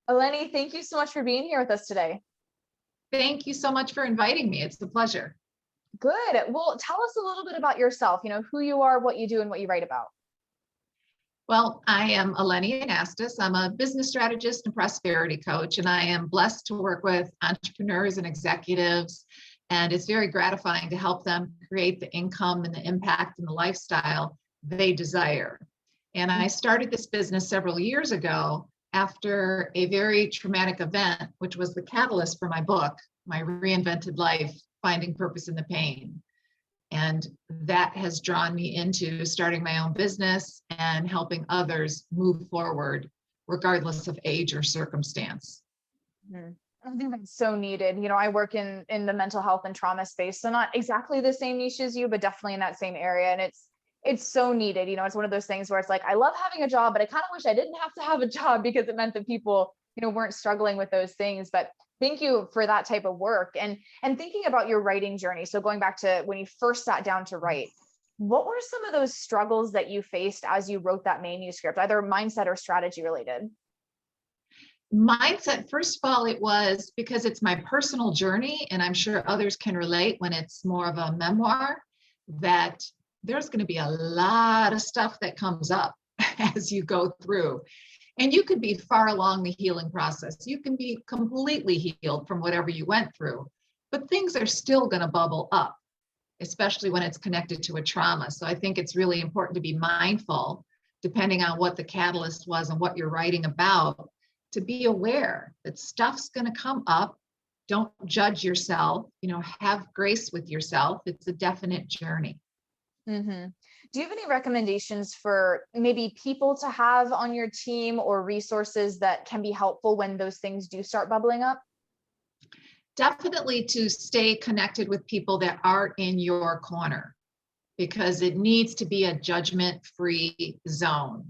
Eleni, thank you so much for being here with us today. Thank you so much for inviting me. It's a pleasure. Good. Well, tell us a little bit about yourself, who you are, what you do, and what you write about. Well, I am Eleni Anastos. I'm a business strategist and prosperity coach, and I am blessed to work with entrepreneurs and executives. And it's very gratifying to help them create the income and the impact and the lifestyle they desire. And I started this business several years ago after a very traumatic event, which was the catalyst for my book, My Reinvented Life, Finding Purpose in the Pain. And that has drawn me into starting my own business and helping others move forward, regardless of age or circumstance. Mhm. I think that's so needed. I work in the mental health and trauma space, so not exactly the same niche as you, but definitely in that same area. And it's so needed. It's one of those things where it's like, I love having a job, but I kind of wish I didn't have to have a job because it meant that people, weren't struggling with those things. But thank you for that type of work. And thinking about your writing journey. So going back to when you first sat down to write, what were some of those struggles that you faced as you wrote that manuscript, either mindset or strategy related? Mindset, first of all, it was because it's my personal journey, and I'm sure others can relate when it's more of a memoir, that there's going to be a lot of stuff that comes up as you go through. And you could be far along the healing process. You can be completely healed from whatever you went through, but things are still going to bubble up, especially when it's connected to a trauma. So I think it's really important to be mindful, depending on what the catalyst was and what you're writing about, to be aware that stuff's going to come up. Don't judge yourself, have grace with yourself. It's a definite journey. Mm-hmm. Do you have any recommendations for maybe people to have on your team or resources that can be helpful when those things do start bubbling up? Definitely to stay connected with people that are in your corner, because it needs to be a judgment-free zone.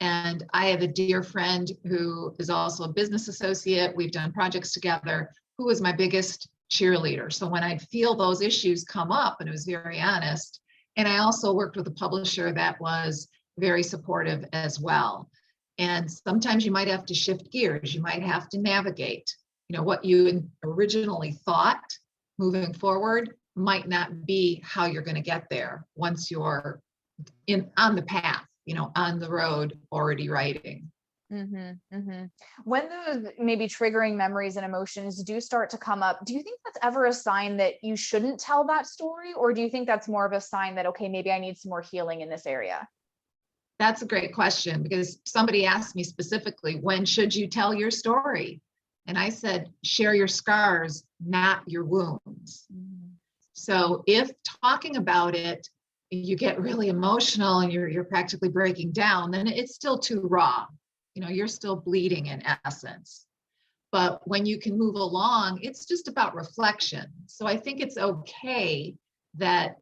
And I have a dear friend who is also a business associate. We've done projects together, who is my biggest cheerleader. So when I feel those issues come up, and it was very honest, and I also worked with a publisher that was very supportive as well. And sometimes you might have to shift gears. You might have to navigate, what you originally thought moving forward might not be how you're going to get there once you're on the path, on the road already writing. Mm-hmm, mm-hmm. When those maybe triggering memories and emotions do start to come up, do you think that's ever a sign that you shouldn't tell that story? Or do you think that's more of a sign that, okay, maybe I need some more healing in this area? That's a great question, because somebody asked me specifically, when should you tell your story? And I said, share your scars, not your wounds. Mm-hmm. So if talking about it, you get really emotional and you're practically breaking down, then it's still too raw. You're still bleeding in essence. But when you can move along, it's just about reflection. So I think it's okay that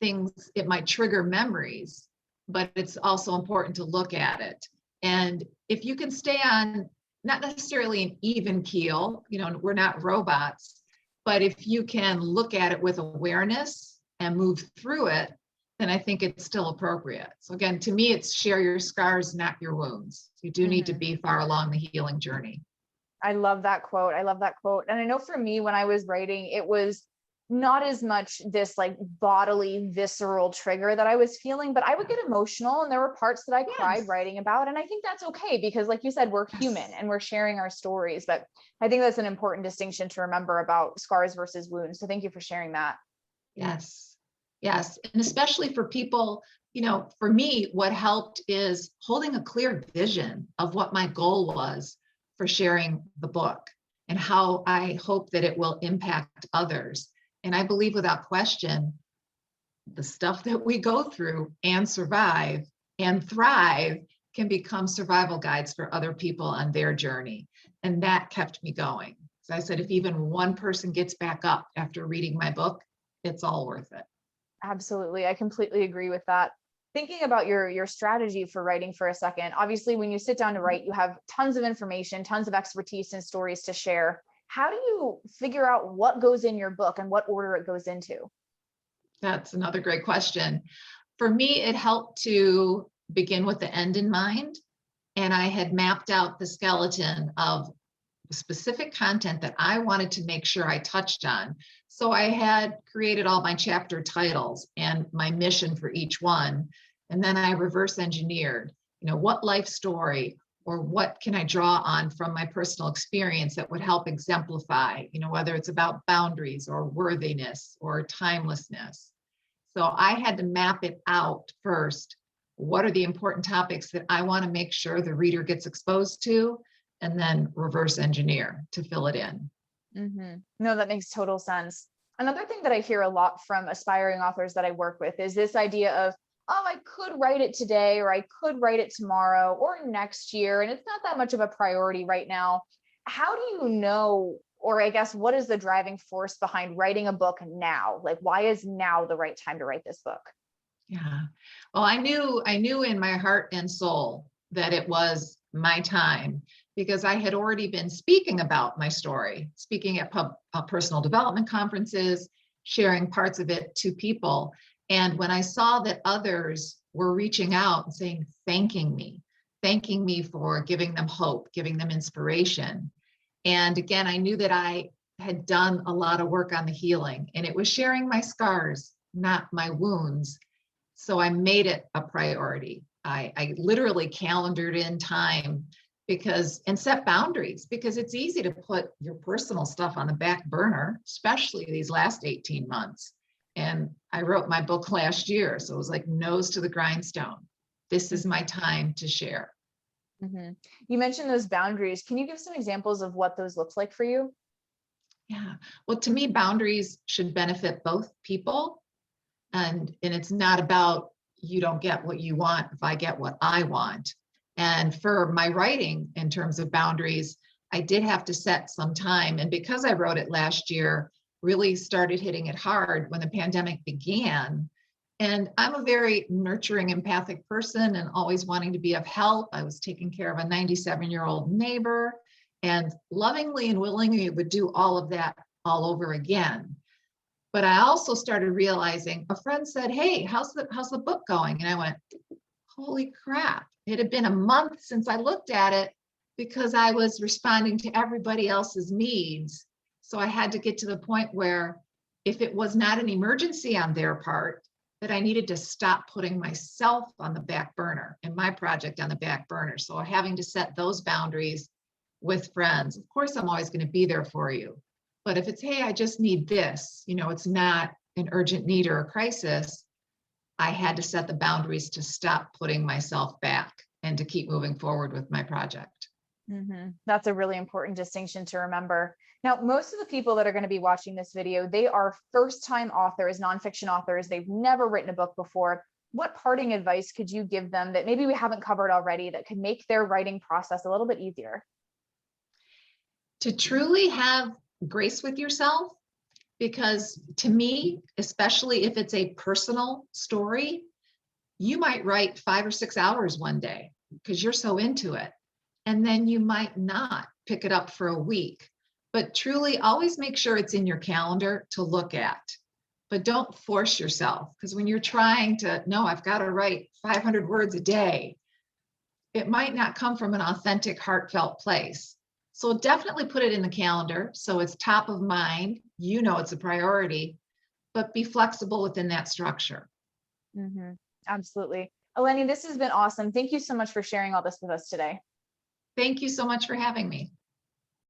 it might trigger memories, but it's also important to look at it. And if you can stay on, not necessarily an even keel, we're not robots, but if you can look at it with awareness and move through it, then I think it's still appropriate. So again, to me, it's share your scars, not your wounds. You do need to be far along the healing journey. I love that quote. I love that quote. And I know for me, when I was writing, it was not as much this like bodily, visceral trigger that I was feeling, but I would get emotional, and there were parts that I cried writing about. And I think that's okay, because like you said, we're human and we're sharing our stories. But I think that's an important distinction to remember about scars versus wounds. So thank you for sharing that. Yes. Yes. And especially for people, for me, what helped is holding a clear vision of what my goal was for sharing the book and how I hope that it will impact others. And I believe without question, the stuff that we go through and survive and thrive can become survival guides for other people on their journey. And that kept me going. So I said, if even one person gets back up after reading my book, it's all worth it. Absolutely. I completely agree with that. Thinking about your strategy for writing for a second, obviously, when you sit down to write, you have tons of information, tons of expertise and stories to share. How do you figure out what goes in your book and what order it goes into? That's another great question. For me, it helped to begin with the end in mind. And I had mapped out the skeleton of specific content that I wanted to make sure I touched on. So I had created all my chapter titles and my mission for each one. And then I reverse engineered, what life story or what can I draw on from my personal experience that would help exemplify, whether it's about boundaries or worthiness or timelessness. So I had to map it out first. What are the important topics that I want to make sure the reader gets exposed to, and then reverse engineer to fill it in. No, that makes total sense. Another thing that I hear a lot from aspiring authors that I work with is this idea of, oh, I could write it today, or I could write it tomorrow or next year, and it's not that much of a priority right now. How do you know, or I guess, what is the driving force behind writing a book now? Like, why is now the right time to write this book? Yeah. Well, I knew in my heart and soul that it was my time, because I had already been speaking about my story, speaking at personal development conferences, sharing parts of it to people. And when I saw that others were reaching out and saying, thanking me for giving them hope, giving them inspiration. And again, I knew that I had done a lot of work on the healing, and it was sharing my scars, not my wounds. So I made it a priority. I literally calendared in time and set boundaries, because it's easy to put your personal stuff on the back burner, especially these last 18 months. And I wrote my book last year, so it was like nose to the grindstone. This is my time to share. You mentioned those boundaries. Can you give some examples of what those looks like for you? Yeah. Well, to me, boundaries should benefit both people. And it's not about, you don't get what you want if I get what I want. And for my writing, in terms of boundaries, I did have to set some time. And because I wrote it last year, really started hitting it hard when the pandemic began. And I'm a very nurturing, empathic person and always wanting to be of help. I was taking care of a 97-year-old neighbor, and lovingly and willingly would do all of that all over again. But I also started realizing, a friend said, hey, how's the book going? And I went, holy crap. It had been a month since I looked at it, because I was responding to everybody else's needs. So I had to get to the point where, if it was not an emergency on their part, that I needed to stop putting myself on the back burner and my project on the back burner. So having to set those boundaries with friends. Of course, I'm always going to be there for you. But if it's, hey, I just need this, it's not an urgent need or a crisis, I had to set the boundaries to stop putting myself back and to keep moving forward with my project. That's a really important distinction to remember. Now, most of the people that are going to be watching this video, they are first-time authors, nonfiction authors. They've never written a book before. What parting advice could you give them that maybe we haven't covered already that could make their writing process a little bit easier? To truly have grace with yourself, because to me, especially if it's a personal story, you might write 5 or 6 hours one day because you're so into it. And then you might not pick it up for a week. But truly always make sure it's in your calendar to look at. But don't force yourself, because when you're trying to, no, I've got to write 500 words a day, it might not come from an authentic, heartfelt place. So definitely put it in the calendar so it's top of mind. It's a priority, but be flexible within that structure. Absolutely. Eleni, this has been awesome. Thank you so much for sharing all this with us today. Thank you so much for having me.